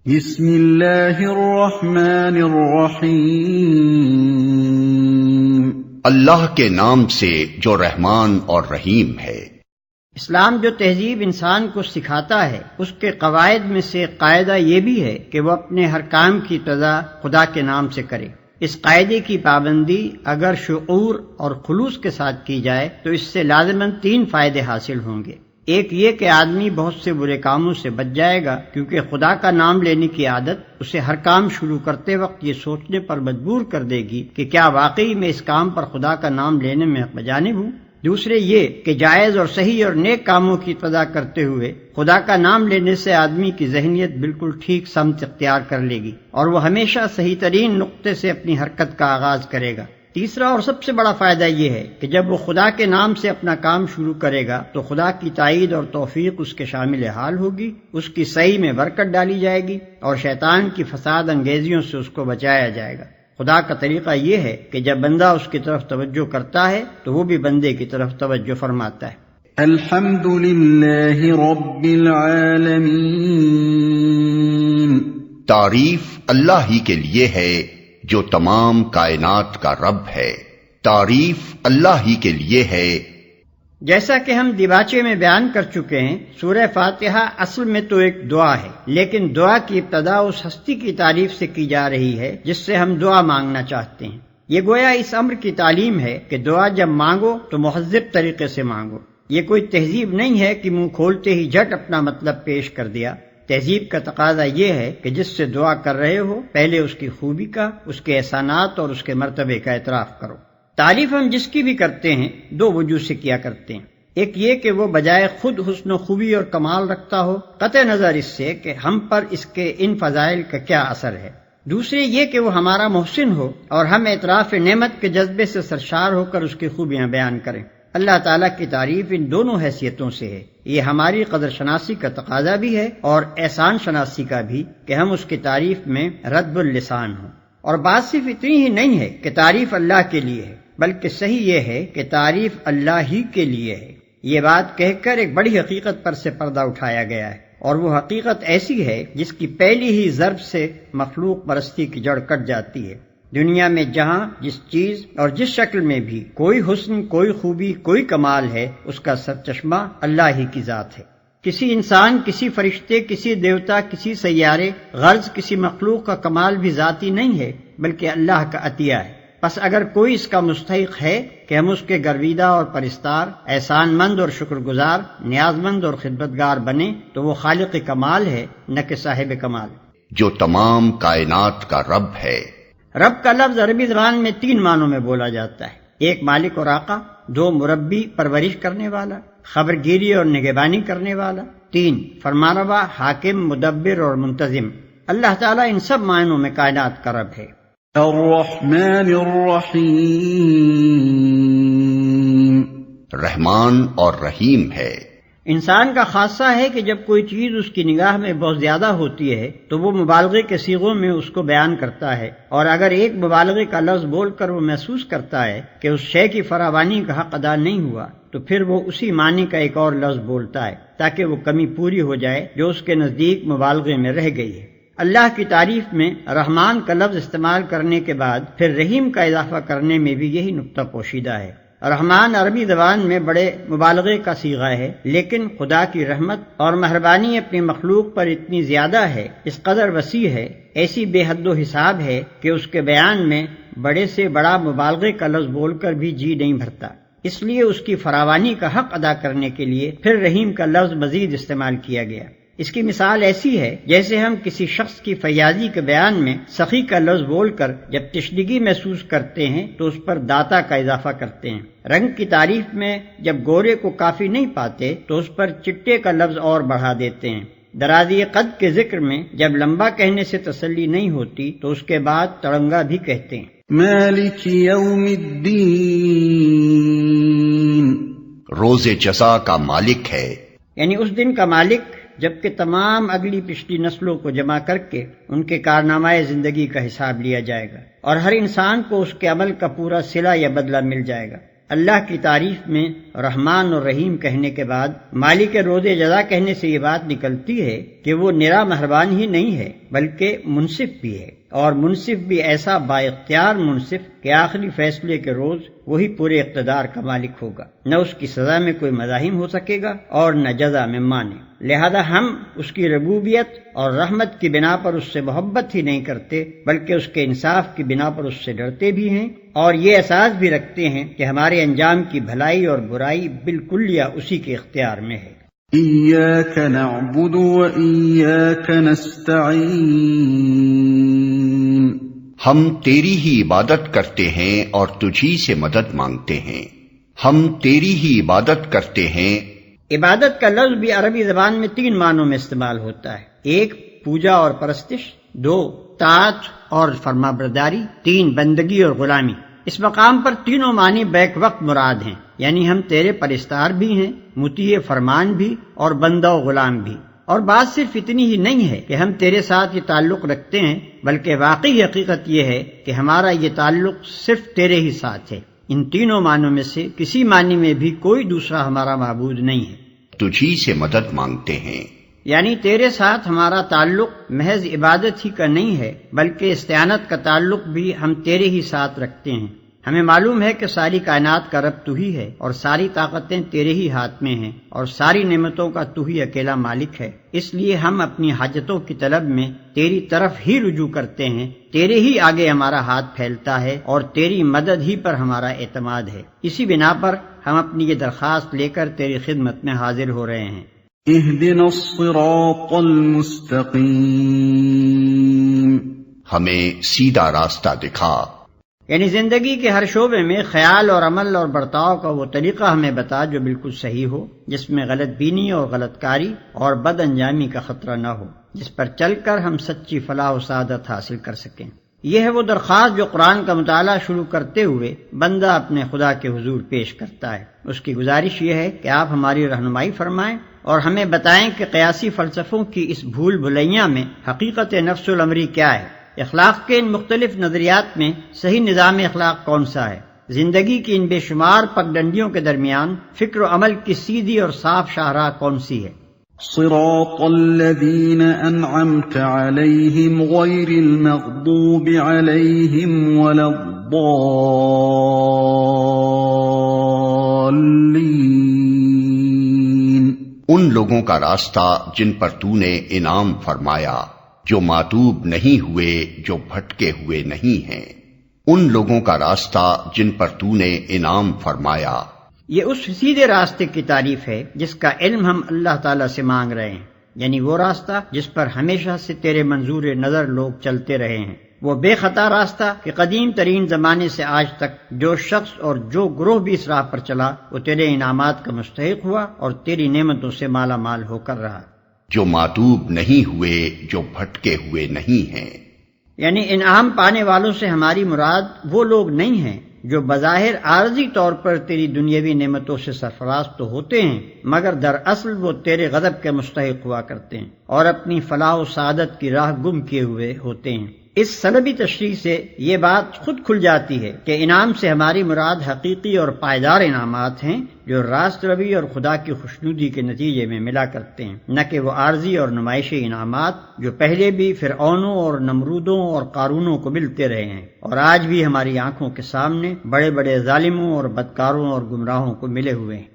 بسم اللہ الرحمن الرحیم، اللہ کے نام سے جو رحمان اور رحیم ہے۔ اسلام جو تہذیب انسان کو سکھاتا ہے اس کے قواعد میں سے قاعدہ یہ بھی ہے کہ وہ اپنے ہر کام کی ابتدا خدا کے نام سے کرے۔ اس قاعدے کی پابندی اگر شعور اور خلوص کے ساتھ کی جائے تو اس سے لازماً 3 فائدے حاصل ہوں گے۔ ایک یہ کہ آدمی بہت سے برے کاموں سے بچ جائے گا، کیونکہ خدا کا نام لینے کی عادت اسے ہر کام شروع کرتے وقت یہ سوچنے پر مجبور کر دے گی کہ کیا واقعی میں اس کام پر خدا کا نام لینے میں بجانب ہوں۔ دوسرے یہ کہ جائز اور صحیح اور نیک کاموں کی ابتدا کرتے ہوئے خدا کا نام لینے سے آدمی کی ذہنیت بالکل ٹھیک سمت اختیار کر لے گی اور وہ ہمیشہ صحیح ترین نقطے سے اپنی حرکت کا آغاز کرے گا۔ تیسرا اور سب سے بڑا فائدہ یہ ہے کہ جب وہ خدا کے نام سے اپنا کام شروع کرے گا تو خدا کی تائید اور توفیق اس کے شامل حال ہوگی، اس کی صحیح میں برکت ڈالی جائے گی اور شیطان کی فساد انگیزیوں سے اس کو بچایا جائے گا۔ خدا کا طریقہ یہ ہے کہ جب بندہ اس کی طرف توجہ کرتا ہے تو وہ بھی بندے کی طرف توجہ فرماتا ہے۔ الحمد للہ رب العالمین، تعریف اللہ ہی کے لیے ہے جو تمام کائنات کا رب ہے۔ تعریف اللہ ہی کے لیے ہے۔ جیسا کہ ہم دیباچے میں بیان کر چکے ہیں، سورہ فاتحہ اصل میں تو ایک دعا ہے، لیکن دعا کی ابتدا اس ہستی کی تعریف سے کی جا رہی ہے جس سے ہم دعا مانگنا چاہتے ہیں۔ یہ گویا اس امر کی تعلیم ہے کہ دعا جب مانگو تو مہذب طریقے سے مانگو۔ یہ کوئی تہذیب نہیں ہے کہ منہ کھولتے ہی جھٹ اپنا مطلب پیش کر دیا۔ تہذیب کا تقاضا یہ ہے کہ جس سے دعا کر رہے ہو پہلے اس کی خوبی کا، اس کے احسانات اور اس کے مرتبے کا اعتراف کرو۔ تعریف ہم جس کی بھی کرتے ہیں 2 وجوہ سے کیا کرتے ہیں۔ ایک یہ کہ وہ بجائے خود حسن و خوبی اور کمال رکھتا ہو، قطع نظر اس سے کہ ہم پر اس کے ان فضائل کا کیا اثر ہے۔ دوسرے یہ کہ وہ ہمارا محسن ہو اور ہم اعتراف نعمت کے جذبے سے سرشار ہو کر اس کی خوبیاں بیان کریں۔ اللہ تعالیٰ کی تعریف ان دونوں حیثیتوں سے ہے۔ یہ ہماری قدر شناسی کا تقاضا بھی ہے اور احسان شناسی کا بھی کہ ہم اس کی تعریف میں رد اللسان ہوں۔ اور بات صرف اتنی ہی نہیں ہے کہ تعریف اللہ کے لیے ہے، بلکہ صحیح یہ ہے کہ تعریف اللہ ہی کے لیے ہے۔ یہ بات کہہ کر ایک بڑی حقیقت پر سے پردہ اٹھایا گیا ہے، اور وہ حقیقت ایسی ہے جس کی پہلی ہی ضرب سے مخلوق پرستی کی جڑ کٹ جاتی ہے۔ دنیا میں جہاں جس چیز اور جس شکل میں بھی کوئی حسن، کوئی خوبی، کوئی کمال ہے، اس کا سرچشمہ اللہ ہی کی ذات ہے۔ کسی انسان، کسی فرشتے، کسی دیوتا، کسی سیارے، غرض کسی مخلوق کا کمال بھی ذاتی نہیں ہے بلکہ اللہ کا عطیہ ہے۔ پس اگر کوئی اس کا مستحق ہے کہ ہم اس کے گرویدہ اور پرستار، احسان مند اور شکر گزار، نیاز مند اور خدمتگار بنیں تو وہ خالق کمال ہے، نہ کہ صاحب کمال، جو تمام کائنات کا رب ہے۔ رب کا لفظ عربی زبان میں 3 معنوں میں بولا جاتا ہے۔ 1 مالک اور آقا، 2 مربی پرورش کرنے والا، خبرگیری اور نگہبانی کرنے والا، 3 فرمانروا، حاکم، مدبر اور منتظم۔ اللہ تعالیٰ ان سب معنوں میں کائنات کا رب ہے۔ الرحمن الرحیم، رحمان اور رحیم ہے۔ انسان کا خاصہ ہے کہ جب کوئی چیز اس کی نگاہ میں بہت زیادہ ہوتی ہے تو وہ مبالغے کے صیغوں میں اس کو بیان کرتا ہے، اور اگر ایک مبالغے کا لفظ بول کر وہ محسوس کرتا ہے کہ اس شے کی فراوانی کا حق ادا نہیں ہوا تو پھر وہ اسی معنی کا ایک اور لفظ بولتا ہے تاکہ وہ کمی پوری ہو جائے جو اس کے نزدیک مبالغے میں رہ گئی ہے۔ اللہ کی تعریف میں رحمان کا لفظ استعمال کرنے کے بعد پھر رحیم کا اضافہ کرنے میں بھی یہی نقطہ پوشیدہ ہے۔ رحمان عربی زبان میں بڑے مبالغے کا صیغہ ہے، لیکن خدا کی رحمت اور مہربانی اپنی مخلوق پر اتنی زیادہ ہے، اس قدر وسیع ہے، ایسی بے حد و حساب ہے کہ اس کے بیان میں بڑے سے بڑا مبالغے کا لفظ بول کر بھی جی نہیں بھرتا۔ اس لیے اس کی فراوانی کا حق ادا کرنے کے لیے پھر رحیم کا لفظ مزید استعمال کیا گیا۔ اس کی مثال ایسی ہے جیسے ہم کسی شخص کی فیاضی کے بیان میں سخی کا لفظ بول کر جب تشنگی محسوس کرتے ہیں تو اس پر داتا کا اضافہ کرتے ہیں۔ رنگ کی تعریف میں جب گورے کو کافی نہیں پاتے تو اس پر چٹے کا لفظ اور بڑھا دیتے ہیں۔ درازی قد کے ذکر میں جب لمبا کہنے سے تسلی نہیں ہوتی تو اس کے بعد تڑنگا بھی کہتے ہیں۔ مالک یوم الدین، روز جزا کا مالک ہے، یعنی اس دن کا مالک جبکہ تمام اگلی پچھلی نسلوں کو جمع کر کے ان کے کارنامہ زندگی کا حساب لیا جائے گا اور ہر انسان کو اس کے عمل کا پورا صلہ یا بدلہ مل جائے گا۔ اللہ کی تعریف میں رحمان اور رحیم کہنے کے بعد مالک روز جزا کہنے سے یہ بات نکلتی ہے کہ وہ نرا مہربان ہی نہیں ہے بلکہ منصف بھی ہے، اور منصف بھی ایسا با اختیار منصف کہ آخری فیصلے کے روز وہی پورے اقتدار کا مالک ہوگا، نہ اس کی سزا میں کوئی مزاحم ہو سکے گا اور نہ جزا میں مانے۔ لہذا ہم اس کی ربوبیت اور رحمت کی بنا پر اس سے محبت ہی نہیں کرتے بلکہ اس کے انصاف کی بنا پر اس سے ڈرتے بھی ہیں، اور یہ احساس بھی رکھتے ہیں کہ ہمارے انجام کی بھلائی اور برائی بالکلیہ اسی کے اختیار میں ہے۔ إياك نعبد وإياك نستعين ہم تیری ہی عبادت کرتے ہیں اور تجھی سے مدد مانگتے ہیں۔ ہم تیری ہی عبادت کرتے ہیں۔ عبادت کا لفظ بھی عربی زبان میں 3 معنوں میں استعمال ہوتا ہے۔ 1 پوجا اور پرستش، 2 طاعت اور فرمانبرداری، 3 بندگی اور غلامی۔ اس مقام پر تینوں معنی بیک وقت مراد ہیں، یعنی ہم تیرے پرستار بھی ہیں، مطیع فرمان بھی اور بندہ و غلام بھی۔ اور بات صرف اتنی ہی نہیں ہے کہ ہم تیرے ساتھ یہ تعلق رکھتے ہیں، بلکہ واقعی حقیقت یہ ہے کہ ہمارا یہ تعلق صرف تیرے ہی ساتھ ہے۔ ان تینوں معنوں میں سے کسی معنی میں بھی کوئی دوسرا ہمارا معبود نہیں ہے۔ تجھی سے مدد مانگتے ہیں، یعنی تیرے ساتھ ہمارا تعلق محض عبادت ہی کا نہیں ہے بلکہ استعانت کا تعلق بھی ہم تیرے ہی ساتھ رکھتے ہیں۔ ہمیں معلوم ہے کہ ساری کائنات کا رب تو ہی ہے اور ساری طاقتیں تیرے ہی ہاتھ میں ہیں اور ساری نعمتوں کا تو ہی اکیلا مالک ہے، اس لیے ہم اپنی حاجتوں کی طلب میں تیری طرف ہی رجوع کرتے ہیں، تیرے ہی آگے ہمارا ہاتھ پھیلتا ہے اور تیری مدد ہی پر ہمارا اعتماد ہے۔ اسی بنا پر ہم اپنی یہ درخواست لے کر تیری خدمت میں حاضر ہو رہے ہیں۔ اهدنا الصراط المستقيم ہمیں سیدھا راستہ دکھا۔ یعنی زندگی کے ہر شعبے میں خیال اور عمل اور برتاؤ کا وہ طریقہ ہمیں بتا جو بالکل صحیح ہو، جس میں غلط بینی اور غلط کاری اور بد انجامی کا خطرہ نہ ہو، جس پر چل کر ہم سچی فلاح و سعادت حاصل کر سکیں۔ یہ ہے وہ درخواست جو قرآن کا مطالعہ شروع کرتے ہوئے بندہ اپنے خدا کے حضور پیش کرتا ہے۔ اس کی گزارش یہ ہے کہ آپ ہماری رہنمائی فرمائیں اور ہمیں بتائیں کہ قیاسی فلسفوں کی اس بھول بھلیاں میں حقیقت نفس الامری کیا ہے، اخلاق کے ان مختلف نظریات میں صحیح نظام اخلاق کون سا ہے، زندگی کی ان بے شمار پگڈنڈیوں کے درمیان فکر و عمل کی سیدھی اور صاف شاہراہ کون سی ہے۔ صراط الذين أنعمت عليهم غير المغضوب عليهم ولا الضالين ان لوگوں کا راستہ جن پر تو نے انعام فرمایا، جو ماتوب نہیں ہوئے، جو بھٹکے ہوئے نہیں ہیں۔ ان لوگوں کا راستہ جن پر تو نے انعام فرمایا۔ یہ اس سیدھے راستے کی تعریف ہے جس کا علم ہم اللہ تعالیٰ سے مانگ رہے ہیں، یعنی وہ راستہ جس پر ہمیشہ سے تیرے منظور نظر لوگ چلتے رہے ہیں، وہ بے خطا راستہ کہ قدیم ترین زمانے سے آج تک جو شخص اور جو گروہ بھی اس راہ پر چلا وہ تیرے انعامات کا مستحق ہوا اور تیری نعمتوں سے مالا مال ہو کر رہا۔ جو ماتوب نہیں ہوئے، جو بھٹکے ہوئے نہیں ہیں۔ یعنی انعام پانے والوں سے ہماری مراد وہ لوگ نہیں ہیں جو بظاہر عارضی طور پر تیری دنیاوی نعمتوں سے سرفراز تو ہوتے ہیں مگر دراصل وہ تیرے غضب کے مستحق ہوا کرتے ہیں اور اپنی فلاح و سعادت کی راہ گم کیے ہوئے ہوتے ہیں۔ اس سلبی تشریح سے یہ بات خود کھل جاتی ہے کہ انعام سے ہماری مراد حقیقی اور پائیدار انعامات ہیں جو راست روی اور خدا کی خوشنودی کے نتیجے میں ملا کرتے ہیں، نہ کہ وہ عارضی اور نمائشی انعامات جو پہلے بھی فرعونوں اور نمرودوں اور قارونوں کو ملتے رہے ہیں اور آج بھی ہماری آنکھوں کے سامنے بڑے بڑے ظالموں اور بدکاروں اور گمراہوں کو ملے ہوئے ہیں۔